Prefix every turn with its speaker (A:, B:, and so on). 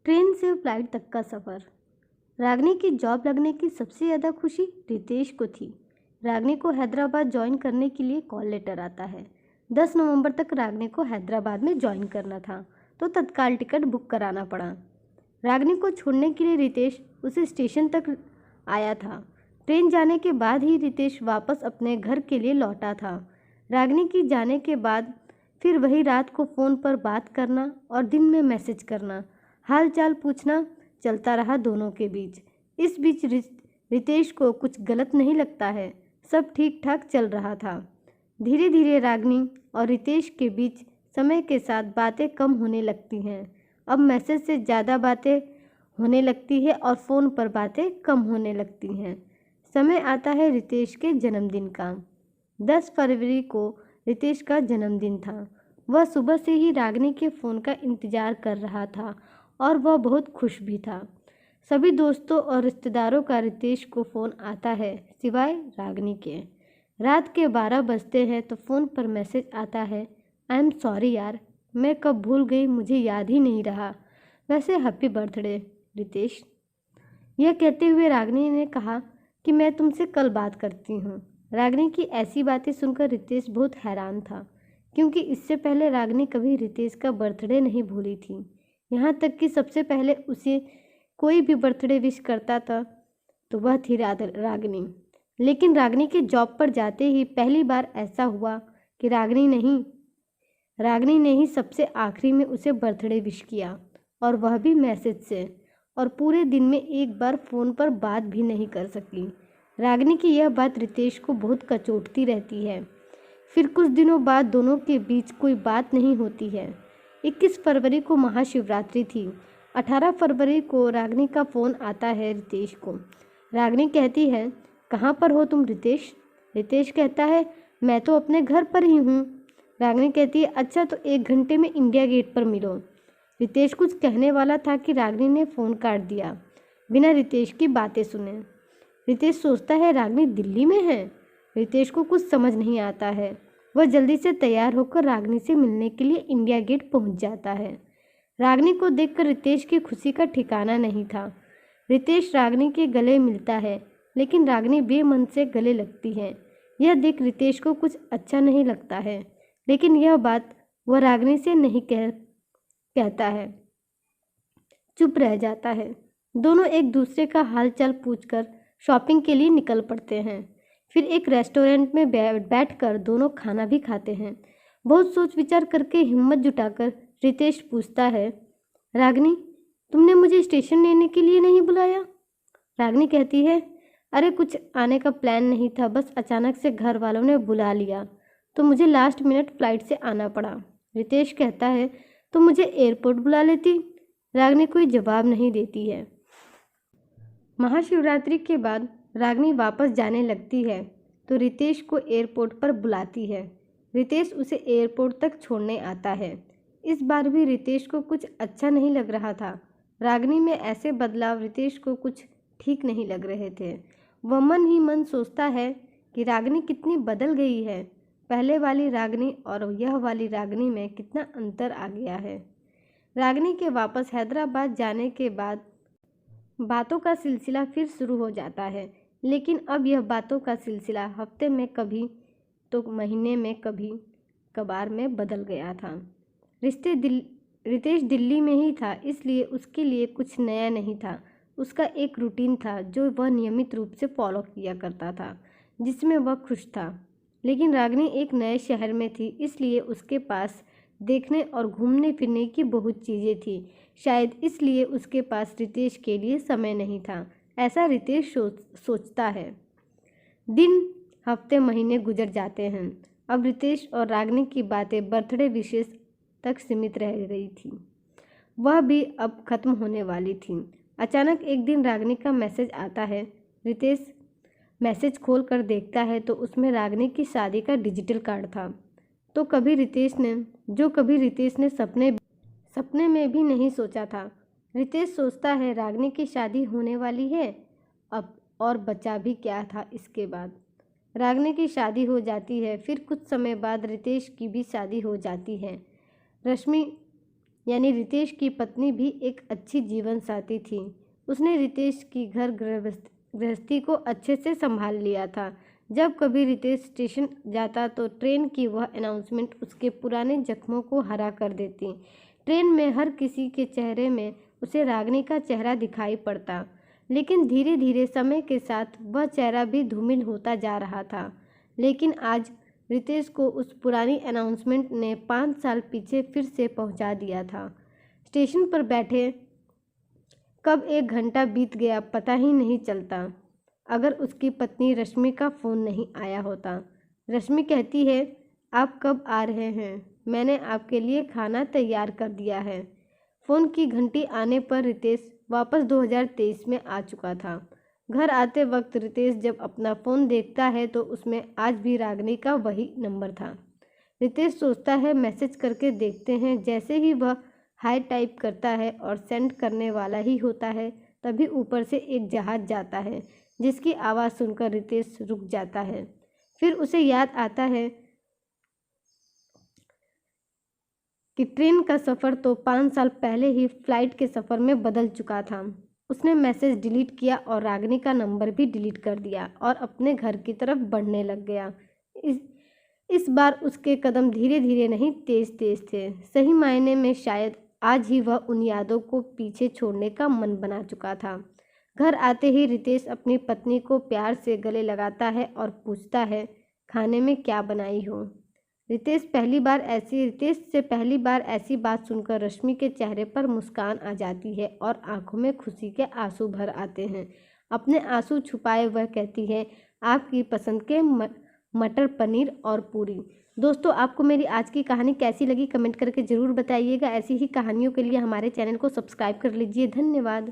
A: Train से flight तक का सफ़र। रागिनी की जॉब लगने की सबसे ज़्यादा खुशी रितेश को थी। रागिनी को हैदराबाद ज्वाइन करने के लिए कॉल लेटर आता है। 10 नवंबर तक रागिनी को हैदराबाद में ज्वाइन करना था, तो तत्काल टिकट बुक कराना पड़ा। रागिनी को छोड़ने के लिए रितेश उसे स्टेशन तक आया था। ट्रेन जाने के बाद ही रितेश वापस अपने घर के लिए लौटा था। रागिनी की जाने के बाद फिर वही रात को फ़ोन पर बात करना और दिन में मैसेज करना, हाल चाल पूछना चलता रहा दोनों के बीच। इस बीच रितेश को कुछ गलत नहीं लगता है, सब ठीक ठाक चल रहा था। धीरे धीरे रागिनी और रितेश के बीच समय के साथ बातें कम होने लगती हैं। अब मैसेज से ज़्यादा बातें होने लगती है और फ़ोन पर बातें कम होने लगती हैं। समय आता है रितेश के जन्मदिन का। 10 फरवरी को रितेश का जन्मदिन था। वह सुबह से ही रागिनी के फ़ोन का इंतज़ार कर रहा था और वह बहुत खुश भी था। सभी दोस्तों और रिश्तेदारों का रितेश को फ़ोन आता है, सिवाय रागिनी के। रात के 12 बजते हैं तो फ़ोन पर मैसेज आता है, आई एम सॉरी यार, मैं कब भूल गई, मुझे याद ही नहीं रहा। वैसे हैप्पी बर्थडे रितेश। यह कहते हुए रागिनी ने कहा कि मैं तुमसे कल बात करती हूँ। रागिनी की ऐसी बातें सुनकर रितेश बहुत हैरान था, क्योंकि इससे पहले रागिनी कभी रितेश का बर्थडे नहीं भूली थी। यहाँ तक कि सबसे पहले उसे कोई भी बर्थडे विश करता था तो वह थी रागिनी। लेकिन रागिनी के जॉब पर जाते ही पहली बार ऐसा हुआ कि रागिनी ने ही सबसे आखिरी में उसे बर्थडे विश किया, और वह भी मैसेज से, और पूरे दिन में एक बार फ़ोन पर बात भी नहीं कर सकी। रागिनी की यह बात रितेश को बहुत कचोटती रहती है। फिर कुछ दिनों बाद दोनों के बीच कोई बात नहीं होती है। 21 फरवरी को महाशिवरात्रि थी। 18 फरवरी को रागिनी का फ़ोन आता है रितेश को। रागिनी कहती है, कहाँ पर हो तुम रितेश? रितेश कहता है, मैं तो अपने घर पर ही हूँ। रागिनी कहती है, अच्छा तो 1 घंटे में इंडिया गेट पर मिलो। रितेश कुछ कहने वाला था कि रागिनी ने फ़ोन काट दिया, बिना रितेश की बातें सुने। रितेश सोचता है रागिनी दिल्ली में है। रितेश को कुछ समझ नहीं आता है। वह जल्दी से तैयार होकर रागिनी से मिलने के लिए इंडिया गेट पहुंच जाता है। रागिनी को देखकर रितेश की खुशी का ठिकाना नहीं था। रितेश रागिनी के गले मिलता है, लेकिन रागिनी बेमन से गले लगती है। यह देख रितेश को कुछ अच्छा नहीं लगता है, लेकिन यह बात वह रागिनी से नहीं कहता है, चुप रह जाता है। दोनों एक दूसरे का हालचाल पूछकर शॉपिंग के लिए निकल पड़ते हैं। फिर एक रेस्टोरेंट में बैठकर दोनों खाना भी खाते हैं। बहुत सोच विचार करके हिम्मत जुटाकर रितेश पूछता है, रागिनी, तुमने मुझे स्टेशन लेने के लिए नहीं बुलाया? रागिनी कहती है, अरे कुछ आने का प्लान नहीं था, बस अचानक से घर वालों ने बुला लिया तो मुझे लास्ट मिनट फ्लाइट से आना पड़ा। रितेश कहता है, तो मुझे एयरपोर्ट बुला लेती। रागिनी कोई जवाब नहीं देती है। महाशिवरात्रि के बाद रागिनी वापस जाने लगती है तो रितेश को एयरपोर्ट पर बुलाती है। रितेश उसे एयरपोर्ट तक छोड़ने आता है। इस बार भी रितेश को कुछ अच्छा नहीं लग रहा था। रागिनी में ऐसे बदलाव रितेश को कुछ ठीक नहीं लग रहे थे। वह मन ही मन सोचता है कि रागिनी कितनी बदल गई है। पहले वाली रागिनी और यह वाली रागिनी में कितना अंतर आ गया है। रागिनी के वापस हैदराबाद जाने के बाद बातों का सिलसिला फिर शुरू हो जाता है, लेकिन अब यह बातों का सिलसिला हफ्ते में कभी तो महीने में कभी कभार में बदल गया था। रितेश दिल्ली में ही था, इसलिए उसके लिए कुछ नया नहीं था। उसका एक रूटीन था जो वह नियमित रूप से फॉलो किया करता था, जिसमें वह खुश था। लेकिन रागिनी एक नए शहर में थी, इसलिए उसके पास देखने और घूमने फिरने की बहुत चीज़ें थी। शायद इसलिए उसके पास रितेश के लिए समय नहीं था, ऐसा रितेश सोचता है। दिन, हफ्ते, महीने गुजर जाते हैं। अब रितेश और रागिनी की बातें बर्थडे विशेष तक सीमित रह गई थी। वह भी अब खत्म होने वाली थी। अचानक एक दिन रागिनी का मैसेज आता है। रितेश मैसेज खोल कर देखता है तो उसमें रागिनी की शादी का डिजिटल कार्ड था। तो कभी रितेश ने सपने में भी नहीं सोचा था। रितेश सोचता है रागिनी की शादी होने वाली है अब, और बचा भी क्या था इसके बाद। रागिनी की शादी हो जाती है। फिर कुछ समय बाद रितेश की भी शादी हो जाती है। रश्मि यानी रितेश की पत्नी भी एक अच्छी जीवन साथी थी। उसने रितेश की घर गृहस्थी को अच्छे से संभाल लिया था। जब कभी रितेश स्टेशन जाता तो ट्रेन की वह अनाउंसमेंट उसके पुराने जख्मों को हरा कर देती। ट्रेन में हर किसी के चेहरे में उसे रागिनी का चेहरा दिखाई पड़ता, लेकिन धीरे धीरे समय के साथ वह चेहरा भी धूमिल होता जा रहा था। लेकिन आज रितेश को उस पुरानी अनाउंसमेंट ने 5 साल पीछे फिर से पहुंचा दिया था। स्टेशन पर बैठे कब 1 घंटा बीत गया पता ही नहीं चलता, अगर उसकी पत्नी रश्मि का फ़ोन नहीं आया होता। रश्मि कहती है, आप कब आ रहे हैं? मैंने आपके लिए खाना तैयार कर दिया है। फ़ोन की घंटी आने पर रितेश वापस 2023 में आ चुका था। घर आते वक्त रितेश जब अपना फ़ोन देखता है तो उसमें आज भी रागिनी का वही नंबर था। रितेश सोचता है मैसेज करके देखते हैं। जैसे ही वह हाई टाइप करता है और सेंड करने वाला ही होता है, तभी ऊपर से एक जहाज़ जाता है, जिसकी आवाज़ सुनकर रितेश रुक जाता है। फिर उसे याद आता है कि ट्रेन का सफ़र तो 5 साल पहले ही फ्लाइट के सफ़र में बदल चुका था। उसने मैसेज डिलीट किया और रागिनी का नंबर भी डिलीट कर दिया और अपने घर की तरफ बढ़ने लग गया। इस बार उसके कदम धीरे धीरे नहीं, तेज तेज थे। सही मायने में शायद आज ही वह उन यादों को पीछे छोड़ने का मन बना चुका था। घर आते ही रितेश अपनी पत्नी को प्यार से गले लगाता है और पूछता है, खाने में क्या बनाई हो? रितेश से पहली बार ऐसी बात सुनकर रश्मि के चेहरे पर मुस्कान आ जाती है और आंखों में खुशी के आंसू भर आते हैं। अपने आंसू छुपाए वह कहती है, आपकी पसंद के मटर पनीर और पूरी। दोस्तों, आपको मेरी आज की कहानी कैसी लगी कमेंट करके ज़रूर बताइएगा। ऐसी ही कहानियों के लिए हमारे चैनल को सब्सक्राइब कर लीजिए। धन्यवाद।